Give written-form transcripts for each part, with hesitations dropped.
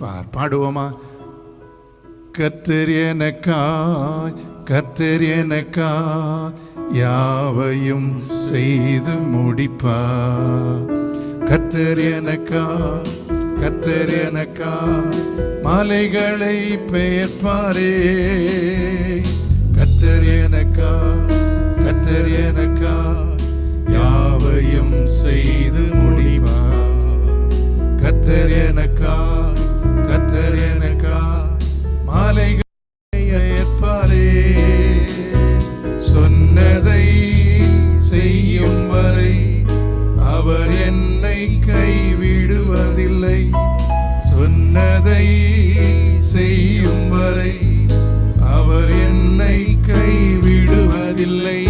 பாடுவோமா? கர்த்தர் எனக்காய், கர்த்தர் எனக்காய் யாவையும் செய்து முடிப்பார். கர்த்தர் எனக்காய், கர்த்தர் எனக்காய் மலைகளை பெயர்ப்பாரே. கர்த்தர் எனக்காய், கர்த்தர் எனக்காய் யாவையும் செய்து முடிப்பார். கர்த்தர் எனக்காய், கர்த்தர் எனக்காய் மலைகளை பெயர்ப்பாரே. சொன்னதை செய்யும் வரை அவர் என்னை கைவிடுவதில்லை. சொன்னதை செய்யும் வரை அவர் என்னை கைவிடுவதில்லை.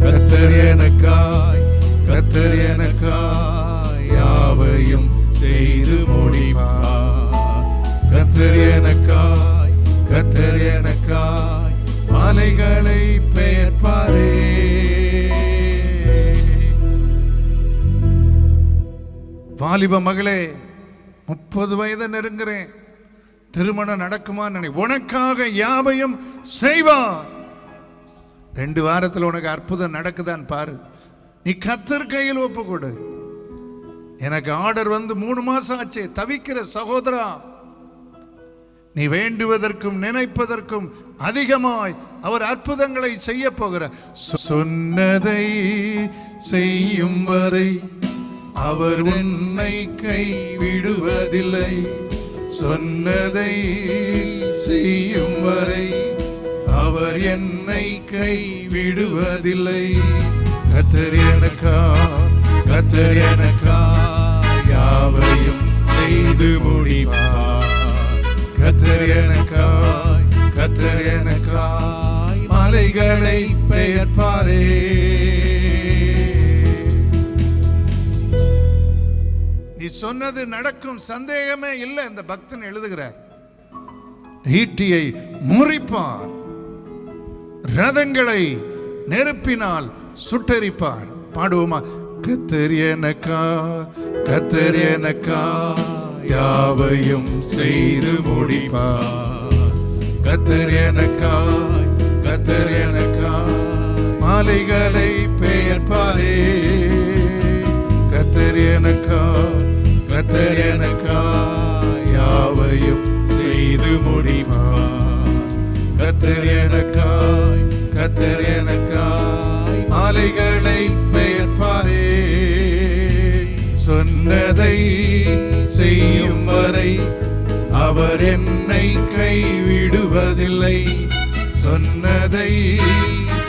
கர்த்தர் எனக்காய், கர்த்தர் எனக்காய் யாவையும் செய்து முடிப்பார். கர்த்தர் எனக்காய், கர்த்தர் எனக்காய் மலைகளை பெயர்ப்பாரே. வாலிப மகளே, 30 வயதை நெருங்குறேன், திருமணம் நடக்குமா நினை, உனக்காக யாவையும் செய்வார். 2 வாரத்தில் உனக்கு அற்புதம் நடக்குதான்னு பாரு. நீ கர்த்தர் கையில் ஒப்பு கொடு. எனக்கு ஆர்டர் வந்து 3 மாசம் ஆச்சு. தவிக்கிற சகோதரா, நீ வேண்டுவதற்கும் நினைப்பதற்கும் அதிகமாய் அவர் அற்புதங்களை செய்ய போகிறார். சொன்னதை செய்யும் வரை அவர் உன்னை கைவிடுவதில்லை. சொன்னதை செய்யும் வரை அவர் என்னை கைவிடுவதில்லை. கர்த்தர் எனக்காய், கர்த்தர் எனக்காய் யாவையும் செய்து முடிப்பார். கர்த்தர் எனக்காய், கர்த்தர் எனக்காய் மலைகளை பெயர்ப்பாரே. நீ சொன்னது நடக்கும், சந்தேகமே இல்லை. இந்த பக்தன் எழுதுகிறார், ஈட்டியை முறிப்பார், ரதங்களை நெருப்பினால் சுட்டரிப்பார். பாடுவோமா? கர்த்தர் எனக்காய், கர்த்தர் எனக்காய் யாவையும் செய்து முடிப்பார். கர்த்தர் எனக்காய், கர்த்தர் எனக்காய் மலைகளை பெயர்ப்பாரே. கர்த்தர் எனக்காய், கர்த்தர் எனக்காய் யாவையும் செய்து முடிப்பார். கர்த்தர் எனக்காய், கர்த்தர் எனக்காய் மலைகளை பெயர்ப்பாரே. சொன்னதை செய்யும் வரை அவர் என்னை கைவிடுவதில்லை. சொன்னதை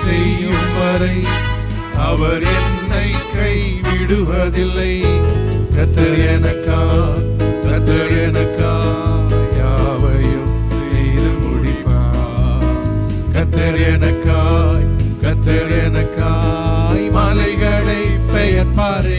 செய்யும் வரை அவர் என்னை கைவிடுவதில்லை. கர்த்தர் எனக்காய், கர்த்தர் எனக்காய் யாவையும் செய்து முடிப்பார். கர்த்தர் எனக்காய், கர்த்தர் எனக்காய் மலைகளை பெயர்ப்பாரே.